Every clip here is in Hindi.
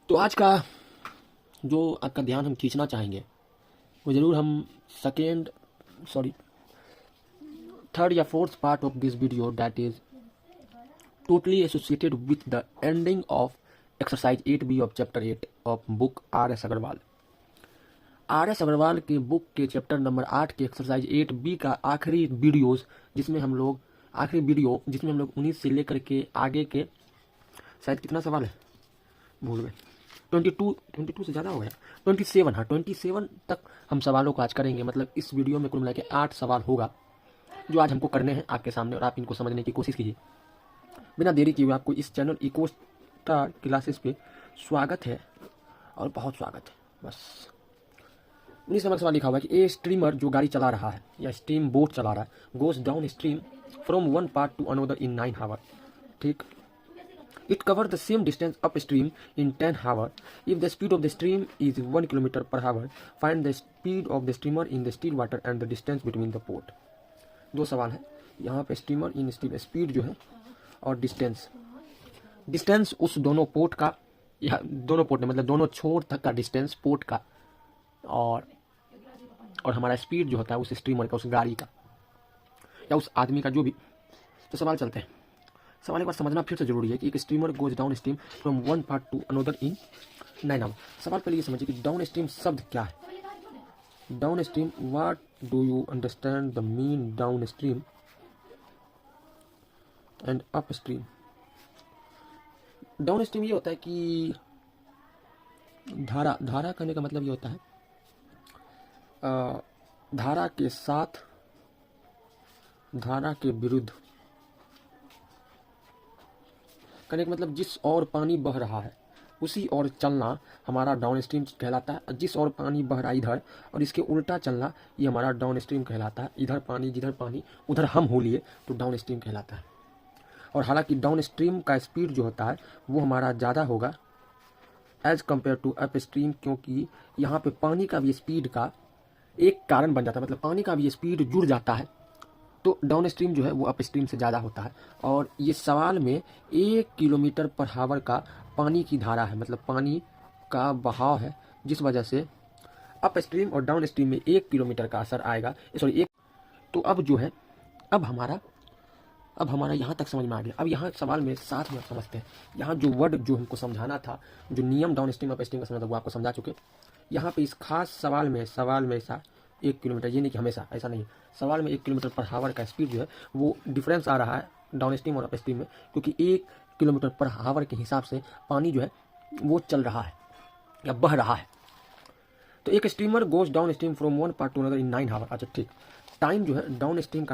तो आज का जो आपका ध्यान हम खींचना चाहेंगे वो ज़रूर हम सेकेंड सॉरी थर्ड या fourth part of this video that is totally associated with the ending of exercise 8B of chapter 8 of book R.S. Agarwal. R.S. Agarwal के बुक के चैप्टर नंबर 8 के एक्सरसाइज 8B का आखिरी वीडियो जिसमें हम लोग 19 से लेकर के आगे के शायद कितना सवाल है भूल गए 22 से ज़्यादा हो गया 27। हाँ 27 तक हम सवालों को आज करेंगे। मतलब इस वीडियो में कुल मिला के 8 सवाल होगा जो आज हमको करने हैं आपके सामने और आप इनको समझने की कोशिश कीजिए। बिना देरी किए हुए आपको इस चैनल इको स्टार क्लासेस पे स्वागत है और बहुत स्वागत है। बस 19 नंबर सवाल लिखा हुआ है कि ए स्ट्रीमर जो गाड़ी चला रहा है या स्ट्रीम बोट चला रहा है goes down stream from one part to another in 9 hour. ठीक, it cover the same distance up stream in 10 hour. If the speed of the stream is 1 kilometre per hour find the speed of the streamer in the still water and the distance between the port. दो सवाल है यहाँ पे, स्ट्रीमर इन स्टिल स्पीड जो है और डिस्टेंस उस दोनों पोर्ट का या दोनों पोर्ट में मतलब दोनों छोर तक का डिस्टेंस पोर्ट का और हमारा स्पीड जो होता है उस स्ट्रीमर का, उस गाड़ी का या उस आदमी का जो भी। तो सवाल चलते हैं। सवाल एक बार समझना फिर से जरूरी है कि एक streamer goes down stream from one part to another in 9 hour. सवाल पहले ये समझिए कि डाउन स्ट्रीम शब्द क्या है। Down stream, what do you understand the mean down stream and up stream. Down stream ये होता है कि धारा करने का मतलब ये होता है धारा के साथ धारा के विरुद्ध करने का मतलब जिस ओर पानी बह रहा है उसी ओर चलना हमारा डाउन स्ट्रीम कहलाता है। जिस ओर पानी बह रहा है इधर और इसके उल्टा चलना ये हमारा डाउन स्ट्रीम कहलाता है। इधर पानी जिधर पानी उधर हम हो लिए तो डाउन स्ट्रीम कहलाता है। और हालांकि डाउन स्ट्रीम का स्पीड जो होता है वो हमारा ज़्यादा होगा as compare to up stream, क्योंकि यहाँ पे पानी का भी स्पीड का एक कारण बन जाता है। मतलब पानी का भी स्पीड जुड़ जाता है तो डाउन स्ट्रीम जो है वो अप स्ट्रीम से ज़्यादा होता है। और ये सवाल में 1 किलोमीटर पर आवर का पानी की धारा है, मतलब पानी का बहाव है, जिस वजह से अप स्ट्रीम और डाउन स्ट्रीम में 1 किलोमीटर का असर आएगा। सॉरी एक तो अब जो है अब हमारा यहाँ तक समझ में आ गया। अब यहाँ सवाल में साथ में समझते हैं। यहाँ जो वर्ड जो हमको समझाना था, जो नियम डाउन स्ट्रीम अप स्ट्रीम का समझना था वो आपको समझा चुके। यहाँ पे इस खास सवाल में ऐसा 1 किलोमीटर, ये नहीं कि हमेशा ऐसा नहीं, सवाल में 1 किलोमीटर पर आवर का स्पीड जो है वो डिफरेंस आ रहा है डाउन स्ट्रीम और अप स्ट्रीम में, क्योंकि 1 किलोमीटर पर आवर के हिसाब से पानी जो है वो चल रहा है या बह रहा है। तो एक streamer goes down stream from one part to another in 9 hour. अच्छा ठीक, टाइम जो है डाउन स्ट्रीम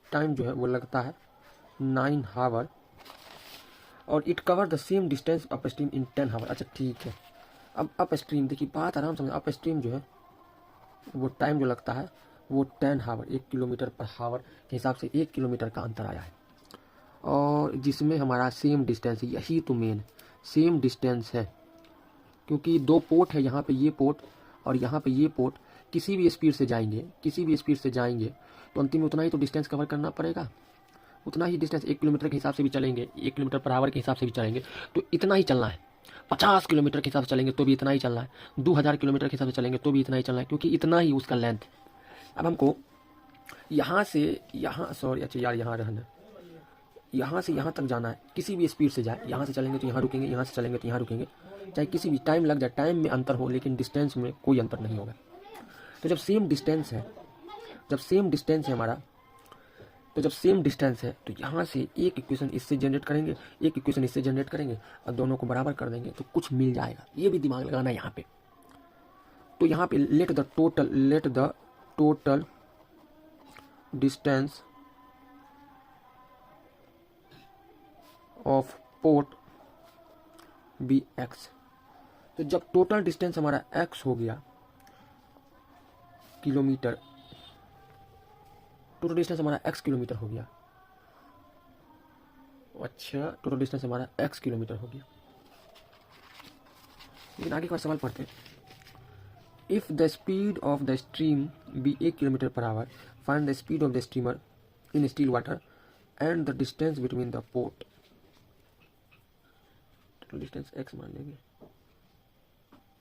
टाइम जो है वो लगता है 9 आवर और it cover the same distance up stream in 10 hour. अच्छा ठीक है, अब अप स्ट्रीम देखिए बात आराम समझ। अप स्ट्रीम जो है वो टाइम जो लगता है वो 10 आवर, 1 किलोमीटर पर आवर के हिसाब से 1 किलोमीटर का अंतर आया है। और जिसमें हमारा सेम डिस्टेंस है, यही तो मेन सेम डिस्टेंस है, क्योंकि दो पोर्ट है, यहाँ पे ये पोर्ट और यहाँ पे ये पोर्ट। किसी भी स्पीड से जाएंगे तो अंतिम में उतना ही तो डिस्टेंस कवर करना पड़ेगा, उतना ही डिस्टेंस 1 किलोमीटर के हिसाब से भी चलेंगे, 1 किलोमीटर पर आवर के हिसाब से भी चलेंगे तो इतना ही चलना है। 50 किलोमीटर के हिसाब से चलेंगे तो भी इतना ही चलना है, 2000 किलोमीटर के हिसाब से चलेंगे तो भी इतना ही चलना है, क्योंकि इतना ही उसका लेंथ। अब हमको यहाँ से यहाँ तक जाना है, किसी भी स्पीड से जाए, यहाँ से चलेंगे तो यहाँ रुकेंगे, यहाँ से चलेंगे तो यहाँ रुकेंगे, चाहे किसी भी टाइम लग जाए, टाइम में अंतर हो लेकिन डिस्टेंस में कोई अंतर नहीं होगा। तो जब सेम डिस्टेंस है तो यहाँ से एक इक्वेशन इससे जनरेट करेंगे, एक इक्वेशन इससे जनरेट करेंगे और दोनों को बराबर कर देंगे तो कुछ मिल जाएगा। ये भी दिमाग लगाना है यहाँ पे। तो यहाँ पे let the total distance of port be x. तो जब टोटल डिस्टेंस हमारा एक्स हो गया किलोमीटर, टोटल डिस्टेंस हमारा x किलोमीटर हो गया। अच्छा, टोटल डिस्टेंस हमारा x किलोमीटर हो गया। लेकिन आगे का सवाल पढ़ते हैं। If the speed of the stream be 1 kilometre per hour find the speed of the streamer in still water and the distance between the port. Total distance x मान लेंगे,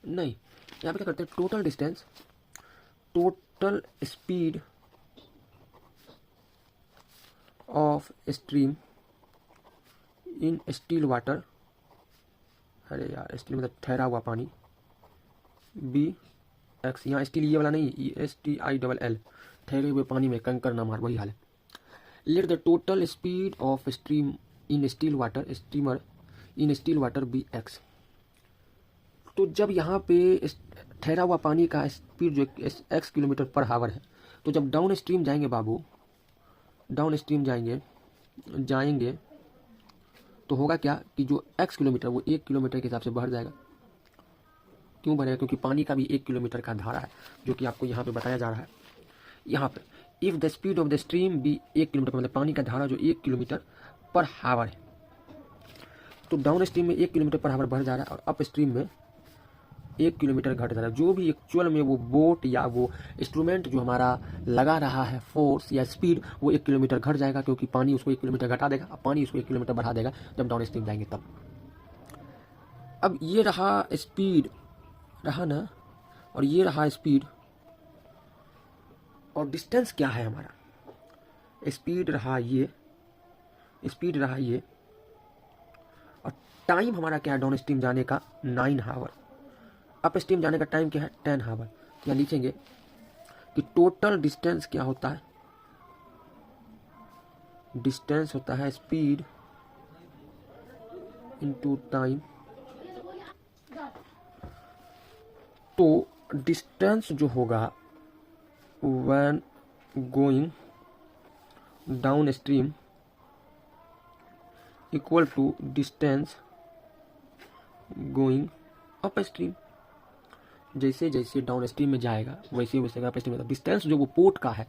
नहीं यहाँ पे क्या करते हैं, total distance, total speed of stream in still water, अरे यार स्टील मतलब ठहरा हुआ पानी, बी एक्स, यहाँ स्टील ये वाला नहीं, STILL, ठहरे हुए पानी में, कंकर ना मार, वही हाल है। Let the total speed of stream in still water, steamer in still water be x. तो जब यहाँ पे ठहरा हुआ पानी का स्पीड जो x किलोमीटर पर हावर है, तो जब डाउन स्ट्रीम जाएंगे बाबू, डाउन स्ट्रीम जाएंगे तो होगा क्या कि जो x किलोमीटर वो 1 किलोमीटर के हिसाब से बढ़ जाएगा। क्यों बढ़ेगा? क्योंकि पानी का भी 1 किलोमीटर का धारा है, जो कि आपको यहाँ पे बताया जा रहा है। यहाँ पे if the speed of the stream भी 1 किलोमीटर, मतलब पानी का धारा जो 1 किलोमीटर पर हावर है, तो डाउन स्ट्रीम में 1 किलोमीटर पर हावर बढ़ जा रहा है और अप स्ट्रीम में 1 किलोमीटर घट जा रहा है। जो भी एक्चुअल में वो बोट या वो इंस्ट्रूमेंट जो हमारा लगा रहा है फोर्स या स्पीड, वो 1 किलोमीटर घट जाएगा, क्योंकि पानी उसको 1 किलोमीटर घटा देगा और पानी उसको 1 किलोमीटर बढ़ा देगा जब डाउन स्ट्रीम जाएंगे तब। अब ये रहा स्पीड, रहा ना, और ये रहा स्पीड, और डिस्टेंस क्या है हमारा, स्पीड रहा ये, स्पीड रहा ये, और टाइम हमारा क्या है डाउन स्ट्रीम जाने का, 9 हावर, अप स्ट्रीम जाने का टाइम क्या है, 10 हावर। तो यहाँ लिखेंगे कि टोटल डिस्टेंस क्या होता है, डिस्टेंस होता है स्पीड इनटू टाइम। तो डिस्टेंस जो होगा when going down stream equal to distance going up stream. जैसे जैसे डाउन स्ट्रीम में जाएगा वैसे वैसे अप स्ट्रीम में, डिस्टेंस जो वो पोर्ट का है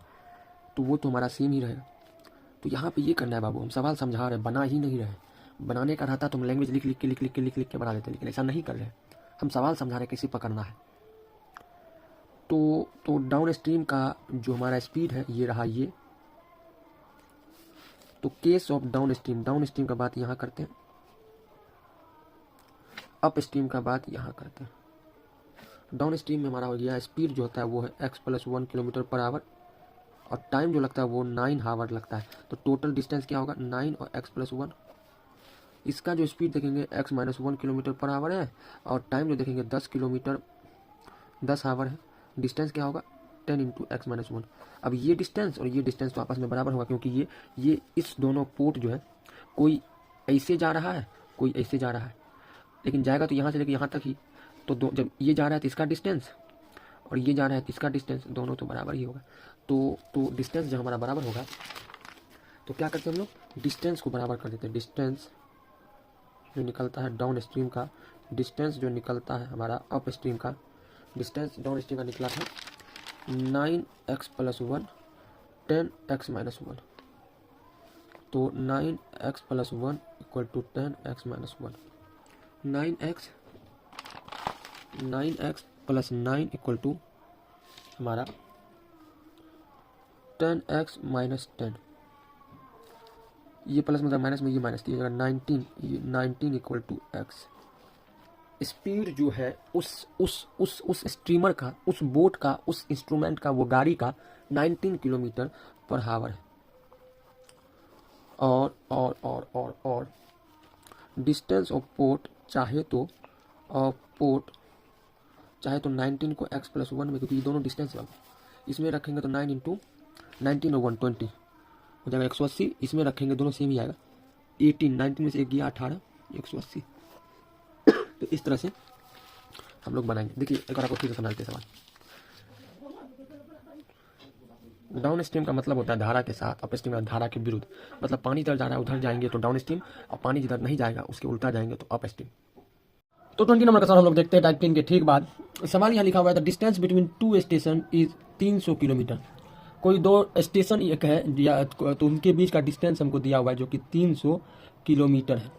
तो वो तो हमारा सेम ही रहेगा। तो यहाँ पे ये करना है बाबू, हम सवाल समझा रहे, बना ही नहीं रहे। बनाने का रहता तो हम लैंग्वेज लिख के बना देते, लेकिन ऐसा नहीं कर रहे, हम सवाल समझा रहे कैसे पकड़ना है। तो डाउन स्ट्रीम का जो हमारा स्पीड है ये रहा ये। तो केस ऑफ डाउन स्ट्रीम का बात यहाँ करते हैं, अप स्ट्रीम का बात यहाँ करते हैं। डाउन स्ट्रीम में हमारा हो गया स्पीड जो होता है वो है x+1 किलोमीटर पर आवर, और टाइम जो लगता है वो 9 हावर लगता है। तो टोटल डिस्टेंस क्या होगा, 9 और x+1। इसका जो स्पीड देखेंगे x-1 किलोमीटर पर आवर है, और टाइम जो देखेंगे 10 हावर है। डिस्टेंस क्या होगा, 10 × x-1। अब ये डिस्टेंस और ये डिस्टेंस तो आपस में बराबर होगा, क्योंकि ये इस दोनों पोर्ट जो है, कोई ऐसे जा रहा है कोई ऐसे जा रहा है, लेकिन जाएगा तो यहाँ से लेकर यहाँ तक ही। तो जब ये जा रहा है तो इसका डिस्टेंस, और ये जा रहा है तो इसका डिस्टेंस, दोनों तो बराबर ही होगा। तो डिस्टेंस जब हमारा बराबर होगा तो क्या करते हैं हम लोग, डिस्टेंस को बराबर कर देते हैं। डिस्टेंस जो निकलता है डाउन स्ट्रीम का, डिस्टेंस जो निकलता है हमारा अप स्ट्रीम का, डिस्टेंस डाउन स्ट्रीम का निकला था 9x+1 10x-1। तो 9x+1 = 10x-1। 9x + 9 = हमारा 10x-10। ये प्लस मतलब माइनस में ये माइनस, 19 = x। स्पीड जो है उस स्ट्रीमर का, उस बोट का, उस इंस्ट्रूमेंट का, वो गाड़ी का 19 किलोमीटर पर हावर है। और डिस्टेंस ऑफ पोर्ट चाहे तो 19 को x+1 में, क्योंकि ये दोनों डिस्टेंस है, इसमें रखेंगे तो 9 × 19 और 120 हो जाएगा 180। इसमें रखेंगे दोनों सेम ही आएगा, 19 में से एक गया 18, 180। तो इस तरह से हम लोग बनाएंगे। देखिए एक बार आपको फिर से समझाते हैं सवाल। डाउन स्ट्रीम का मतलब होता है धारा के साथ, अप स्ट्रीम का धारा के विरुद्ध। मतलब पानी इधर जा रहा है उधर जाएंगे तो डाउन स्ट्रीम, और पानी जिधर नहीं जाएगा उसके उल्टा जाएंगे तो अप स्ट्रीम। तो 20 नंबर का सवाल हम लोग देखते हैं टाइप 3 के ठीक बाद। सवाल यहाँ लिखा हुआ है, the distance between 2 station is 300 kilometre. कोई 2 स्टेशन एक है या तो उनके बीच का डिस्टेंस हमको दिया हुआ है जो कि 300 किलोमीटर है।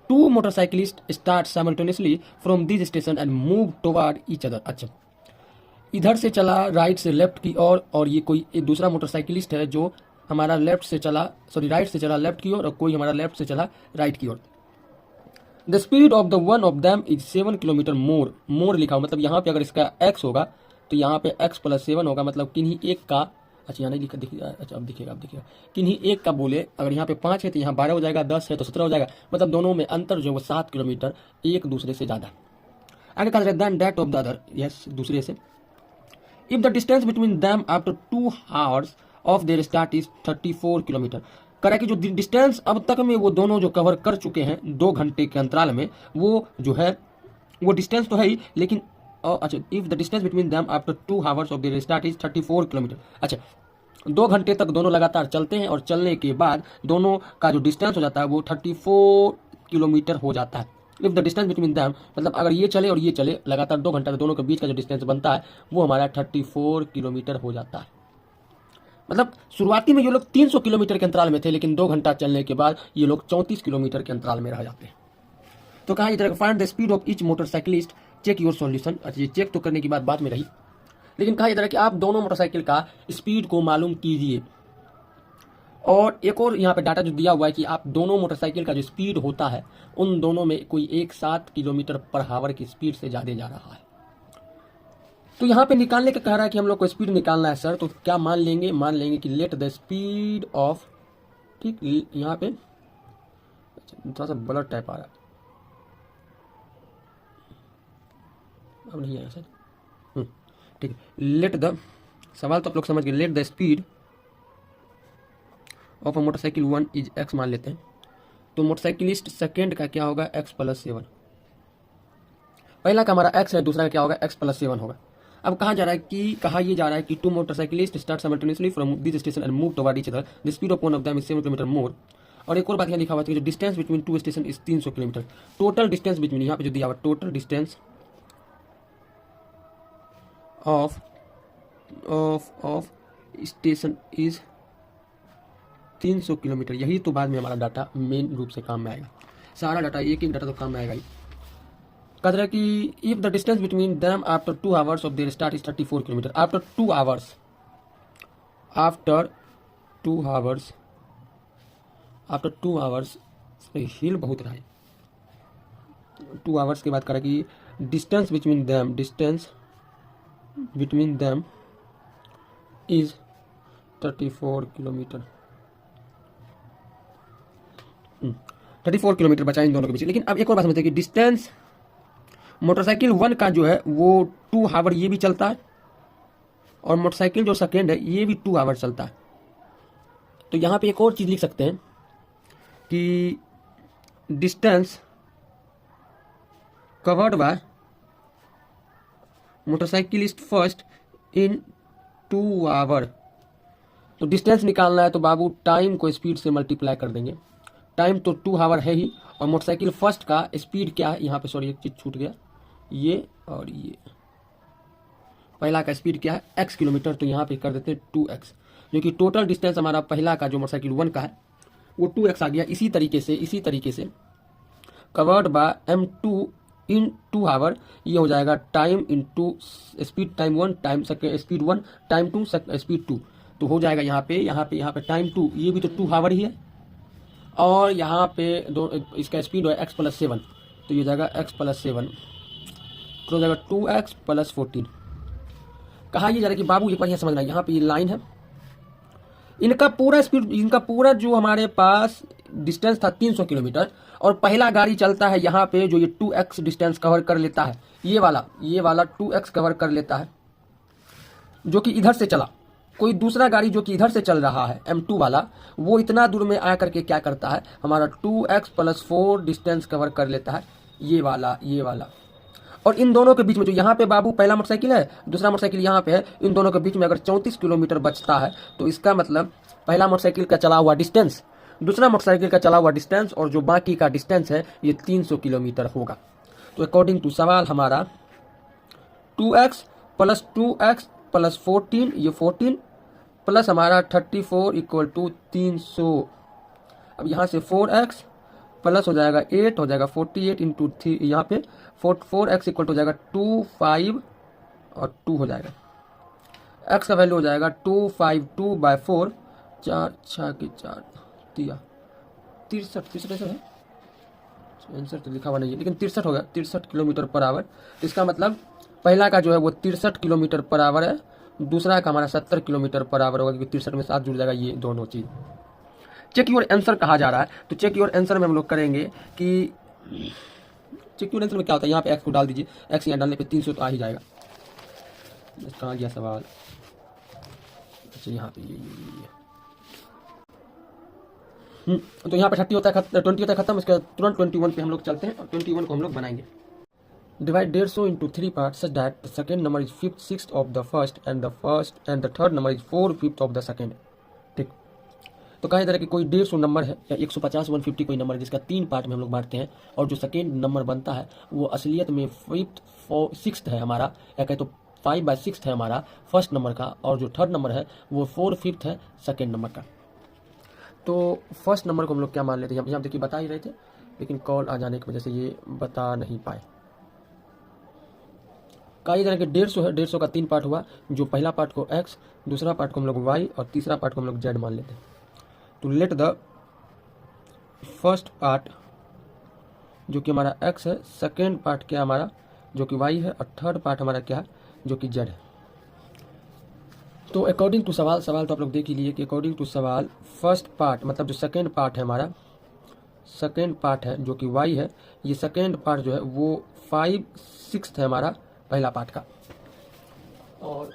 2 motorcyclist start simultaneously from this station and move toward each other. अच्छा, इधर से चला राइट से लेफ्ट की ओर, और ये कोई एक दूसरा मोटरसाइकिलिस्ट है जो हमारा राइट से चला लेफ्ट की ओर, और कोई हमारा लेफ्ट से चला राइट की ओर। The speed of the one of them is 7 kilometre more. More लिखा हो मतलब यहाँ पे अगर इसका x होगा तो यहाँ पे x प्लस 7 होगा, मतलब किन्हीं एक का, अच्छा यहाँ नहीं लिखा, दिख अच्छा अब दिखेगा, किन्हीं एक का बोले, अगर यहाँ पे 5 है तो यहाँ 12 हो जाएगा, 10 है तो 17 हो जाएगा, मतलब दोनों में अंतर जो है वो 7 किलोमीटर एक दूसरे से ज़्यादा। आगे कहा जाए then that of the other, yes दूसरे से। If the distance between them after 2 hours of their start is 34 kilometre. कह कि जो डिस्टेंस अब तक में वो दोनों जो कवर कर चुके हैं 2 घंटे के अंतराल में, वो जो है वो डिस्टेंस तो है ही, लेकिन अच्छा if the distance between them after 2 hours of their start is 34 kilometre. अच्छा 2 घंटे तक दोनों लगातार चलते हैं और चलने के बाद दोनों का जो डिस्टेंस हो जाता है वो 34 किलोमीटर हो जाता है। If the distance between them मतलब अगर ये चले और ये चले लगातार 2 घंटा, दोनों के बीच का जो डिस्टेंस बनता है वो हमारा 34 किलोमीटर हो जाता है। मतलब शुरुआती में ये लोग 300 किलोमीटर के अंतराल में थे, लेकिन 2 घंटा चलने के बाद ये लोग 34 किलोमीटर के अंतराल में रह जाते हैं। तो कहा इधर find the speed of each motorcyclist, check your solution. अच्छा ये चेक तो करने की बात में रही, लेकिन कहा इधर कि आप दोनों मोटरसाइकिल का स्पीड को मालूम कीजिए। और एक और यहाँ पे डाटा जो दिया हुआ है कि आप दोनों मोटरसाइकिल का जो स्पीड होता है उन दोनों में कोई 1 किलोमीटर पर आवर की स्पीड से ज़्यादा जा रहा है। तो यहाँ पे निकालने का कह रहा है कि हम लोग को स्पीड निकालना है सर, तो क्या मान लेंगे कि लेट द स्पीड ऑफ, ठीक यहाँ पे थोड़ा सा ब्लर टाइप आ रहा है, अब नहीं आया सर, ठीक है। लेट द, सवाल तो आप लोग समझ गए, let the speed of a motorcycle 1 is x मान लेते हैं। तो मोटरसाइकिलिस्ट सेकेंड का क्या होगा x प्लस 7, पहला का हमारा x है, दूसरा का क्या होगा x प्लस 7 होगा। अब कहा जा रहा है कि ये जा रहा है कि 2 motorcyclist start simultaneously from this station and move toward each other, the speed of one of them is 7 kilometre more. और एक और बात यहाँ लिखा हुआ है कि जो distance between 2 station is 300 kilometre. Total distance between, यहाँ पे जो दिया हुआ total distance of station is 300 kilometre. यही तो बाद में हमारा डाटा मेन रूप से काम में आएगा, सारा डाटा एक डाटा तो काम में आएगा ही। कह रहा है कि if the distance between them after 2 hours of their start is 34 kilometre. After 2 hours हिल बहुत रहा है। 2 आवर्स के बाद कह रहा है कि distance between them is 34 kilometre. 34 kilometre बचा इन दोनों के बीच। लेकिन अब एक और बात समझते हैं कि डिस्टेंस मोटरसाइकिल 1 का जो है वो 2 आवर ये भी चलता है, और मोटरसाइकिल जो सेकेंड है ये भी 2 आवर चलता है। तो यहाँ पे एक और चीज़ लिख सकते हैं कि distance covered by motorcyclist first in 2 hour. तो डिस्टेंस निकालना है तो बाबू टाइम को स्पीड से मल्टीप्लाई कर देंगे। टाइम तो 2 आवर है ही, और मोटरसाइकिल फर्स्ट का स्पीड क्या है, यहाँ पे सॉरी एक चीज़ छूट गया, ये और ये पहला का स्पीड क्या है x किलोमीटर, तो यहाँ पे कर देते हैं 2x, जो कि टोटल डिस्टेंस हमारा पहला का जो मोटरसाइकिल 1 का है वो 2x आ गया। इसी तरीके से covered by m2 in 2 our, ये हो जाएगा time into speed time 1 time speed 1 time 2 speed 2, तो हो जाएगा यहाँ पे टाइम 2, ये भी तो 2 आवर ही है, और यहाँ पे इसका स्पीड है x प्लस 7, तो ये जाएगा x प्लस 7 तो हो जाएगा 2x प्लस 14। कहा ये जा रहा है कि बाबू एक बार यहाँ समझना, यहाँ पे ये लाइन है, इनका पूरा स्पीड, इनका पूरा जो हमारे पास डिस्टेंस था 300 किलोमीटर, और पहला गाड़ी चलता है यहाँ पे जो ये 2x डिस्टेंस कवर कर लेता है, ये वाला 2x कवर कर लेता है जो कि इधर से चला। कोई दूसरा गाड़ी जो कि इधर से चल रहा है M2 वाला, वो इतना दूर में आ करके क्या करता है, हमारा 2x प्लस 4 डिस्टेंस कवर कर लेता है, ये वाला। और इन दोनों के बीच में जो यहाँ पे बाबू पहला मोटरसाइकिल है, दूसरा मोटरसाइकिल यहाँ पे है, इन दोनों के बीच में अगर 34 किलोमीटर बचता है तो इसका मतलब पहला मोटरसाइकिल का चला हुआ डिस्टेंस, दूसरा मोटरसाइकिल का चला हुआ डिस्टेंस, और जो बाकी का डिस्टेंस है ये 300 किलोमीटर होगा। तो अकॉर्डिंग टू सवाल हमारा 2x प्लस 14, ये 14 प्लस हमारा 34 इक्वल टू 300। अब यहाँ से 4x प्लस हो जाएगा 8, हो जाएगा 48 इंटू 3, यहाँ पे 4x इक्वल टू हो जाएगा 2 5 और 2 हो जाएगा, x का वैल्यू हो जाएगा 252 बाय 4, 4 6 के 4 दिया 63 है, आंसर तो लिखा हुआ नहीं है, लेकिन 63 होगा, 63 किलोमीटर पर आवर। तो इसका मतलब पहला का जो है वो 63 किलोमीटर पर आवर है, दूसरा का हमारा 70 किलोमीटर पर आवर होगा, क्योंकि 63 में 7 जुड़ जाएगा, ये दोनों चीज़। चेक योर आंसर कहा जा रहा है, तो चेक योर आंसर में हम लोग करेंगे कि चेक योर आंसर में क्या होता है, यहाँ पे एक्स को डाल दीजिए, एक्स यहाँ डालने पे 300 तो आ ही जाएगा। कहाँ गया सवाल, अच्छा यहाँ पे ये। तो यहाँ पे 30 होता है, 20 होता है खत्म, इसके बाद तुरंत 21 पे हम लोग चलते हैं और 21 को हम लोग बनाएंगे। Divide 150 into 3 parts such that the second number is 5/6 of the first and the third number is 4/5 of the second। ठीक, तो कहा इधर कि कोई 150 नंबर है या 150 150 कोई नंबर है जिसका 3 पार्ट में हम लोग बांटते हैं, और जो सेकेंड नंबर बनता है वो असलियत में 5/6 है हमारा, या कहे तो 5/6 है हमारा फर्स्ट नंबर का, और जो थर्ड नंबर है वो 4/5 है सेकेंड नंबर का। तो फर्स्ट नंबर को हम लोग क्या मान लेते हैं, यहाँ देखिए बता ही रहे थे, लेकिन कॉल आ जाने की वजह से ये बता नहीं पाए। कई तरह के 150 है, 150 का 3 पार्ट हुआ, जो पहला पार्ट को x, दूसरा पार्ट को हम लोग y और तीसरा पार्ट को हम लोग z मान लेते हैं। तो लेट द फर्स्ट पार्ट जो कि हमारा x है, सेकेंड पार्ट क्या हमारा जो कि y है, और थर्ड पार्ट हमारा क्या है जो कि z है। तो अकॉर्डिंग टू सवाल तो आप लोग देख ही लिए कि अकॉर्डिंग टू सवाल फर्स्ट पार्ट मतलब जो सेकेंड पार्ट है हमारा, सेकेंड पार्ट है जो कि y है, ये सेकेंड पार्ट जो है वो 5/6 है हमारा पहला पार्ट का। और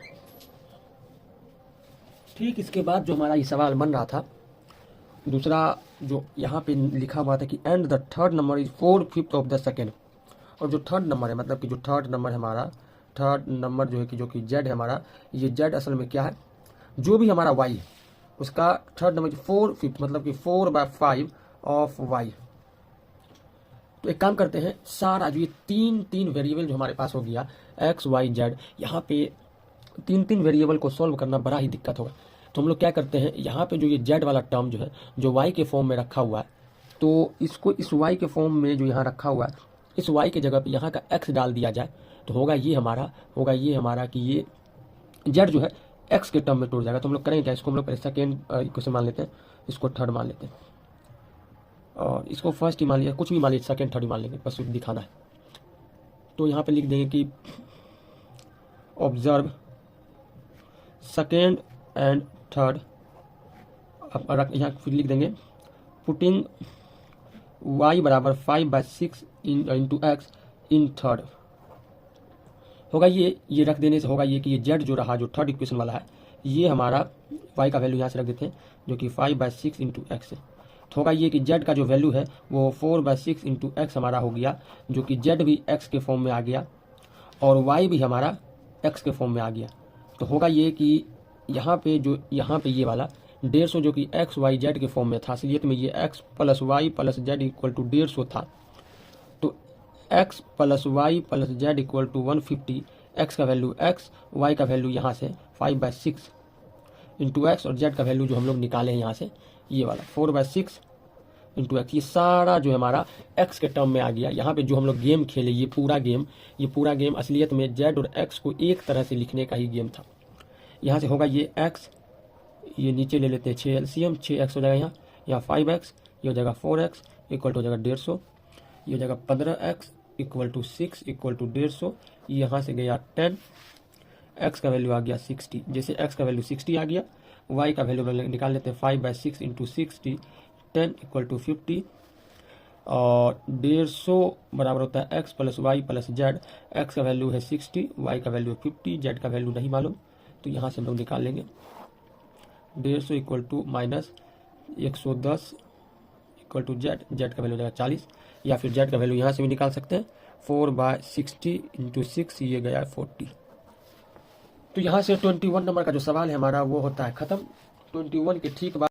ठीक इसके बाद जो हमारा ये सवाल बन रहा था, दूसरा जो यहाँ पे लिखा हुआ था कि and the third number is 4/5 of the second, और जो थर्ड नंबर है मतलब कि जो थर्ड नंबर है हमारा, थर्ड नंबर जो है कि जो कि जेड है हमारा, ये जेड असल में क्या है, जो भी हमारा वाई है उसका थर्ड नंबर 4/5 मतलब कि 4/5 ऑफ वाई। तो एक काम करते हैं, सारा जो ये तीन वेरिएबल जो हमारे पास हो गया एक्स वाई जेड, यहाँ पे तीन वेरिएबल को सॉल्व करना बड़ा ही दिक्कत होगा। तो हम लोग क्या करते हैं, यहाँ पे जो ये जेड वाला टर्म जो है जो वाई के फॉर्म में रखा हुआ है, तो इसको इस वाई के फॉर्म में जो यहाँ रखा हुआ है, इस वाई के जगह पे यहाँ का एक्स डाल दिया जाए, तो होगा ये हमारा कि ये जेड जो है एक्स के टर्म में टूट जाएगा। तो हम लोग करेंगे क्या, इसको हम लोग पहले सेकेंड इक्वेशन मान लेते हैं, इसको थर्ड मान लेते हैं, और इसको फर्स्ट ही मान लिया, कुछ भी मान लीजिए, सेकेंड थर्ड ही मान लेंगे, बस दिखाना है। तो यहाँ पे लिख देंगे कि ऑब्जर्व सेकेंड एंड थर्ड, अब यहाँ फिर लिख देंगे पुटिंग y बराबर 5/6 इंटू एक्स इन थर्ड। होगा ये रख देने से होगा ये कि ये जेड जो रहा जो थर्ड इक्वेशन वाला है, ये हमारा y का वैल्यू यहाँ से रख देते हैं जो कि 5/6 इंटू एक्स है। तो होगा ये कि z का जो वैल्यू है वो 4/6 इंटू एक्स हमारा हो गया, जो कि z भी x के फॉर्म में आ गया और y भी हमारा x के फॉर्म में आ गया। तो होगा ये कि यहाँ पे ये वाला 150 जो कि एक्स वाई जेड के फॉर्म में था, असलियत में ये x plus y plus z equal to 150 था। तो x plus y plus z equal to 150, x का वैल्यू x, y का वैल्यू यहाँ से 5/6 इंटू एक्स, और z का वैल्यू जो हम लोग निकाले हैं यहाँ से ये वाला 4/6 इंटू एक्स। ये सारा जो हमारा x के टर्म में आ गया। यहाँ पे जो हम लोग गेम खेले, ये पूरा गेम असलियत में z और x को एक तरह से लिखने का ही गेम था। यहाँ से होगा ये x, ये नीचे ले लेते हैं 6 एलसीएम, 6x हो जाएगा यहाँ 5x, ये हो जाएगा 4x इक्वल टू हो जाएगा 150, ये हो जाएगा 15x equal to 6 equal to 150, यहाँ से गया 10, x का वैल्यू आ गया 60। जैसे x का वैल्यू 60 आ गया, y का वैल्यू निकाल लेते हैं 5/6 इंटू 60, 10 इक्वल टू 50, और 150 बराबर होता है x plus y plus z. x का वैल्यू है 60, y का वैल्यू है 50, z का वैल्यू नहीं मालूम, तो यहाँ से हम लोग निकाल लेंगे 150 equal to minus 110 equal to z का वैल्यू हो जाएगा 40, या फिर जेड का वैल्यू यहाँ से भी निकाल सकते हैं 4/60 इंटू 6, ये गया 40। तो यहाँ से 21 नंबर का जो सवाल है हमारा वो होता है ख़त्म। 21 के ठीक बाद